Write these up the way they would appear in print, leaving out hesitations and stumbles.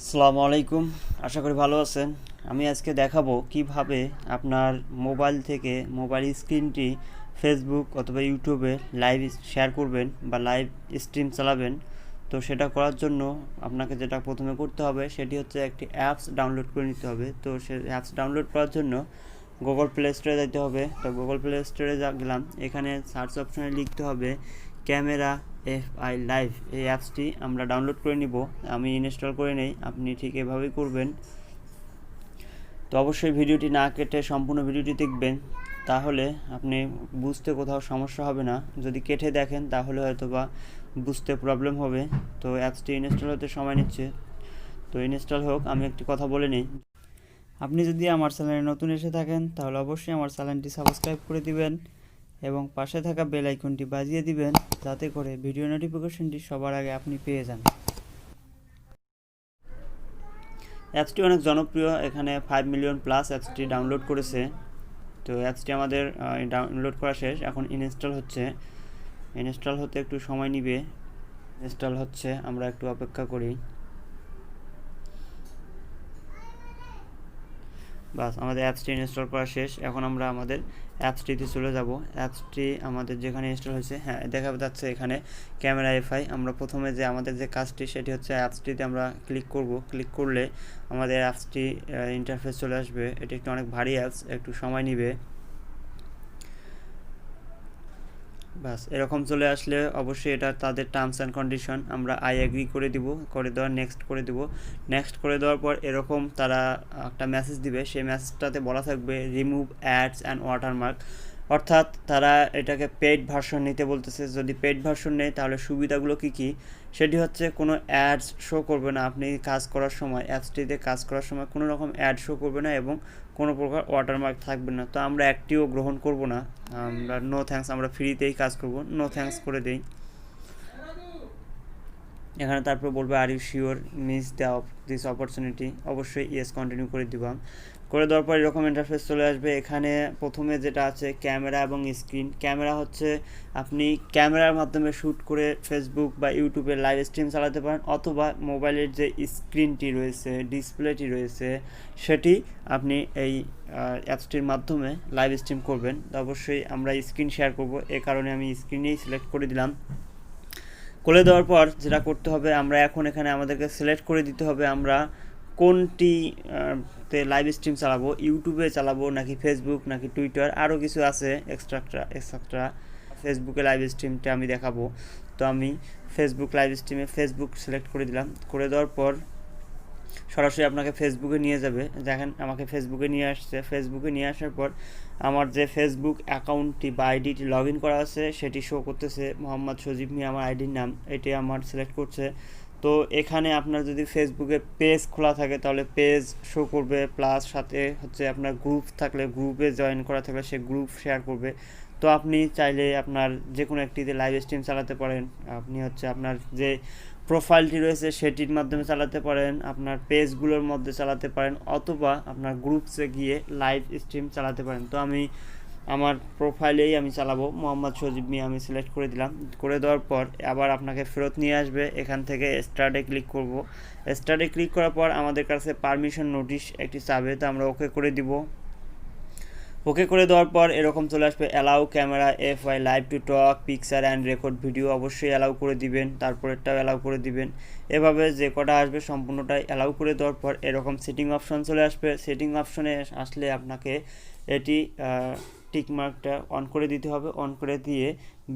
আসসালামু আলাইকুম। আশা করি ভালো আছেন। আমি আজকে দেখাবো কিভাবে আপনার মোবাইল থেকে মোবাইল স্ক্রিনটি ফেসবুক অথবা ইউটিউবে লাইভ শেয়ার করবেন বা লাইভ স্ট্রিম চালাবেন। তো সেটা করার জন্য আপনাকে যেটা প্রথমে করতে হবে সেটি হচ্ছে একটি অ্যাপস ডাউনলোড করে নিতে হবে। তো সে অ্যাপস ডাউনলোড করার জন্য গুগল প্লে স্টোরে যেতে হবে। তো গুগল প্লে স্টোরে গেলাম, এখানে সার্চ অপশনে লিখতে হবে ক্যামেরা এফআই লাইভ। এই অ্যাপসটি আমরা ডাউনলোড করে নিব, আমি ইনস্টল করে নেই, আপনি ঠিক এভাবেই করবেন। তো অবশ্যই ভিডিওটি না কেটে সম্পূর্ণ ভিডিওটি দেখবেন, তাহলে আপনি বুঝতে কোথাও সমস্যা হবে না। যদি কেটে দেখেন তাহলে হয়তো বা বুঝতে প্রবলেম হবে। তো অ্যাপসটি ইনস্টল হতে সময় নিচ্ছে, তো ইনস্টল হোক। আমি একটি কথা বলে নিই, আপনি যদি আমার চ্যানেলে নতুন এসে থাকেন তাহলে অবশ্যই আমার চ্যানেলটি সাবস্ক্রাইব করে দিবেন এবং পাশে থাকা বেল আইকনটি বাজিয়ে দিবেন, যাতে করে ভিডিও নোটিফিকেশনটি সবার আগে আপনি পেয়ে যান। অ্যাপসটি অনেক জনপ্রিয়, এখানে 5 মিলিয়ন প্লাস অ্যাপসটি ডাউনলোড করেছে। তো অ্যাপসটি আমাদের ডাউনলোড করা শেষ, এখন ইনস্টল হচ্ছে। ইনস্টল হতে একটু সময় নিবে। ইনস্টল হচ্ছে, আমরা একটু অপেক্ষা করি। বাস, আমাদের অ্যাপসটি ইনস্টল করা শেষ। এখন আমরা আমাদের অ্যাপসটিতে চলে যাব। অ্যাপসটি আমাদের যেখানে ইনস্টল হয়েছে, হ্যাঁ দেখা যাচ্ছে এখানে ক্যামেরা এফআই। আমরা প্রথমে যে আমাদের যে কাজটি সেটি হচ্ছে অ্যাপসটিতে আমরা ক্লিক করব। ক্লিক করলে আমাদের অ্যাপসটি ইন্টারফেস চলে আসবে। এটি একটু অনেক ভারী অ্যাপস, একটু সময় নিবে। বাস, এরকম চলে আসলে অবশ্যই এটা তাদের টার্মস অ্যান্ড কন্ডিশন, আমরা আই এগ্রি করে দিব, করে দেওয়ার নেক্সট করে দিব। নেক্সট করে দেওয়ার পর এরকম তারা একটা মেসেজ দিবে, সেই মেসেজটাতে বলা থাকবে রিমুভ অ্যাডস অ্যান্ড ওয়াটারমার্ক। অর্থাৎ তারা এটাকে পেইড ভার্সন নিতে বলতেছে। যদি পেইড ভার্সন নেই তাহলে সুবিধাগুলো কী কী, সেটি হচ্ছে কোনো অ্যাডস শো করবে না। আপনি কাজ করার সময়, অ্যাপসটিতে কাজ করার সময় কোনো রকম অ্যাড শো করবে না এবং কোনো প্রকার ওয়াটারমার্ক থাকবে না। তো আমরা একটিও গ্রহণ করব না, আমরা নো থ্যাঙ্কস, আমরা ফ্রিতেই কাজ করব, নো থ্যাঙ্কস করে দেই। এখানে তারপর বলবে are you sure miss this opportunity, অবশ্যই ইয়েস কন্টিনিউ করে দিবাম। করে দেওয়ার পর এরকম ইন্টারফেস চলে আসবে। এখানে প্রথমে যেটা আছে ক্যামেরা এবং স্ক্রিন। ক্যামেরা হচ্ছে আপনি ক্যামেরার মাধ্যমে শ্যুট করে ফেসবুক বা ইউটিউবে লাইভ স্ট্রিম চালাতে পারেন, অথবা মোবাইলের যে স্ক্রিনটি রয়েছে, ডিসপ্লেটি রয়েছে, সেটি আপনি এই অ্যাপসটির মাধ্যমে লাইভ স্ট্রিম করবেন। তো অবশ্যই আমরা স্ক্রিন শেয়ার করব, এ কারণে আমি স্ক্রিনেই সিলেক্ট করে দিলাম। করে দেওয়ার পর যেটা করতে হবে, আমরা এখন এখানে আমাদেরকে সিলেক্ট করে দিতে হবে আমরা কোনটি তে লাইভ স্ট্রিম চালাবো, ইউটিউবে চালাবো নাকি ফেসবুক নাকি টুইটার, আরও কিছু আছে এক্সট্রা। ফেসবুকে লাইভ স্ট্রিমটা আমি দেখাবো। তো আমি ফেসবুক লাইভ স্ট্রিমে ফেসবুক সিলেক্ট করে দিলাম। করে দেওয়ার পর সরাসরি আপনাকে ফেসবুকে নিয়ে যাবে। দেখেন আমাকে ফেসবুকে নিয়ে আসছে। ফেসবুকে নিয়ে আসার পর আমার যে ফেসবুক অ্যাকাউন্টটি বা আইডিটি লগ ইন করা আছে সেটি শো করতেছে, মোহাম্মদ সজীব মিয়া আমার আইডির নাম, এটি আমার সিলেক্ট করছে। তো এখানে আপনার যদি ফেসবুকে পেজ খোলা থাকে তাহলে পেজ শো করবে, প্লাস সাথে হচ্ছে আপনার গ্রুপ থাকলে গ্রুপে জয়েন করা থাকলে সে গ্রুপ শেয়ার করবে। তো আপনি চাইলে আপনার যে কোনো একটিতে লাইভ স্ট্রিম চালাতে পারেন। আপনি হচ্ছে আপনার যে প্রোফাইলটি রয়েছে সেটির মাধ্যমে চালাতে পারেন, আপনার পেজগুলোর মধ্যে চালাতে পারেন, অথবা আপনার গ্রুপসে গিয়ে লাইভ স্ট্রিম চালাতে পারেন। তো আমি আমার প্রোফাইলেই আমি চালাবো, মোহাম্মদ সজীব মিয়া আমি সিলেক্ট করে দিলাম। করে দেওয়ার পর আবার আপনাকে ফেরত নিয়ে আসবে, এখান থেকে স্টার্টে ক্লিক করব। স্টার্টে ক্লিক করার পর আমাদের কাছে পারমিশন নোটিশ একটি চাবে, তো আমরা ওকে করে দিব। ওকে করে দেওয়ার পর এরকম চলে আসবে allow camera FI live to talk picture and record video, অবশ্যই অ্যালাউ করে দিবেন, তারপরেরটাও অ্যালাউ করে দিবেন। এভাবে যে কটা আসবে সম্পূর্ণটাই অ্যালাউ করে দেওয়ার পর এরকম সেটিং অপশন চলে আসবে। সেটিং অপশনে আসলে আপনাকে এটি টিকমার্কটা অন করে দিতে হবে। অন করে দিয়ে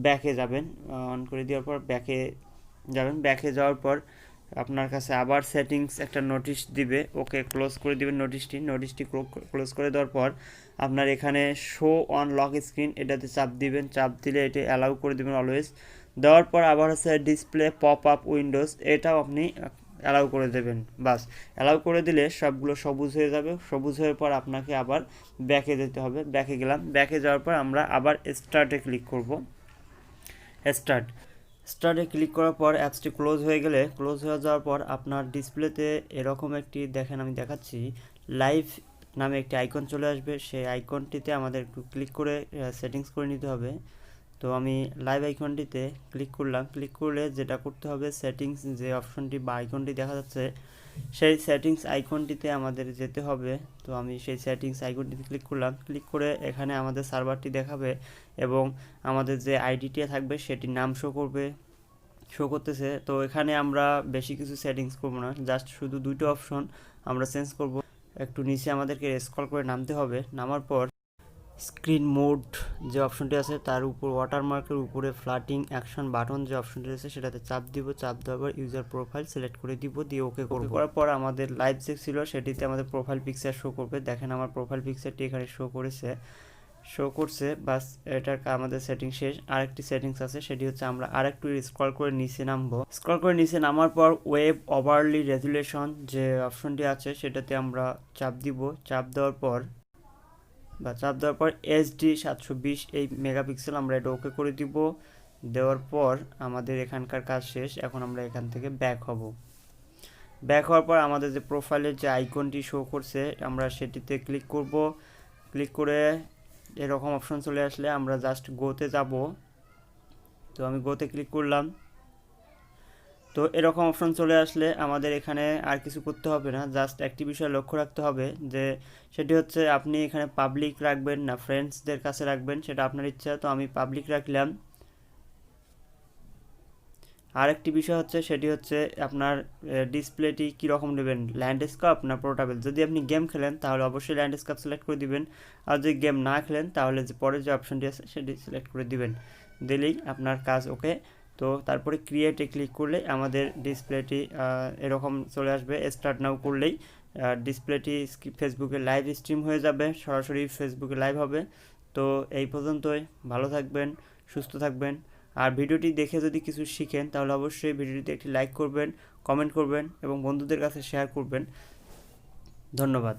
ব্যাকে যাবেন। অন করে দেওয়ার পর ব্যাকে যাবেন। ব্যাকে যাওয়ার পর আপনার কাছে আবার সেটিংস একটা নোটিশ দিবে, ওকে ক্লোজ করে দিবেন নোটিশটি ক্লোজ করে দেওয়ার পর আপনার এখানে শো অন লক স্ক্রিন এটাতে চাপ দিবেন। চাপ দিলে এটা অ্যালাউ করে দিবেন অলওয়েজ। দেওয়ার পর আবার হচ্ছে ডিসপ্লে পপ আপ উইন্ডোজ, এটাও আপনি অ্যালাউ করে দেবেন। বাস, অ্যালাউ করে দিলে সবগুলো সবুজ হয়ে যাবে। সবুজ হওয়ার পর আপনাকে আবার ব্যাকে যেতে হবে। ব্যাকে গেলাম। ব্যাকে যাওয়ার পর আমরা আবার স্টার্টে ক্লিক করব। স্টার্টে ক্লিক করার পর অ্যাপসটি ক্লোজ হয়ে গেলে, ক্লোজ হয়ে যাওয়ার পর আপনার ডিসপ্লেতে এরকম একটি দেখেন, আমি দেখাচ্ছি, লাইভ নামে একটি আইকন চলে আসবে। সেই আইকনটিতে আমাদের একটু ক্লিক করে সেটিংস করে নিতে হবে। তো আমি লাইভ আইকনটিতে ক্লিক করলাম। ক্লিক করলে যেটা করতে হবে, সেটিংস যে অপশনটি বা আইকনটি দেখা যাচ্ছে সেই সেটিংস আইকনটিতে আমাদের যেতে হবে। তো আমি সেই সেটিংস আইকনটিতে ক্লিক করলাম, ক্লিক করে এখানে আমাদের সার্ভারটি দেখাবে এবং আমাদের যে আইডিটি থাকবে সেটির নাম শো করতেছে। তো এখানে আমরা বেশি কিছু সেটিংস করব না, জাস্ট শুধু দুটো অপশন আমরা চেঞ্জ করব। একটু নিচে আমাদেরকে স্ক্রল করে নামতে হবে, নামার পর স্ক্রিন মোড যে অপশনটি আছে তার উপর ওয়াটারমার্কের উপরে ফ্লাটিং অ্যাকশন বাটন যে অপশনটি আছে সেটাতে চাপ দিব, চাপ দেওয়ার পর ইউজার প্রোফাইল সিলেক্ট করে দিব, দিয়ে ওকে করব। করার পর আমাদের লাইভ যে ছিল সেটিতে আমাদের প্রোফাইল পিকচার শো করবে। দেখেন আমার প্রোফাইল পিকচারটি এখানে শো করছে। বাস, এটার আমাদের সেটিং শেষ। আরেকটি সেটিংস আছে, সেটি হচ্ছে আমরা আরেকটু স্ক্রল করে নিচে নামবো। স্ক্রল করে নিচে নামার পর ওয়েব ওভারলি রেজুলেশন যে অপশনটি আছে সেটাতে আমরা চাপ দিব, চাপ দেওয়ার পর HD 720 এই মেগাপিক্সেল আমরা এটা ওকে করে দিব। দেওয়ার পর আমাদের এখানকার কাজ শেষ। এখন আমরা এখান থেকে ব্যাক হওয়ার পর আমাদের যে প্রোফাইলের যে আইকনটি শো করছে আমরা সেটিতে ক্লিক করব। ক্লিক করে এরকম অপশন চলে আসলে আমরা জাস্ট গোতে যাব। তো আমি গোতে ক্লিক করলাম। তো এরকম অপশন চলে আসলে আমাদের এখানে আর কিছু করতে হবে না, জাস্ট একটি বিষয় লক্ষ্য রাখতে হবে যে সেটি হচ্ছে আপনি এখানে পাবলিক রাখবেন না ফ্রেন্ডসদের কাছে রাখবেন, সেটা আপনার ইচ্ছা। তো আমি পাবলিক রাখলাম। আরেকটি বিষয় হচ্ছে সেটি হচ্ছে আপনার ডিসপ্লেটি কীরকম নেবেন, ল্যান্ডস্কেপ না পোর্টেবল। যদি আপনি গেম খেলেন তাহলে অবশ্যই ল্যান্ডস্কেপ সিলেক্ট করে দিবেন, আর যদি গেম না খেলেন তাহলে যে পরের যে অপশনটি আছে সেটি সিলেক্ট করে দিবেন, দিলেই আপনার কাজ ওকে। তো তারপরে ক্রিয়েটে ক্লিক করলে আমাদের ডিসপ্লেটি এরকম চলে আসবে। স্টার্ট নাও করলেই ডিসপ্লেটি ফেসবুকে লাইভ স্ট্রিম হয়ে যাবে, সরাসরি ফেসবুকে লাইভ হবে। তো এই পর্যন্তই, ভালো থাকবেন, সুস্থ থাকবেন। আর ভিডিওটি দেখে যদি কিছু শিখেন তাহলে অবশ্যই ভিডিওটিতে একটি লাইক করবেন, কমেন্ট করবেন এবং বন্ধুদের কাছে শেয়ার করবেন। ধন্যবাদ।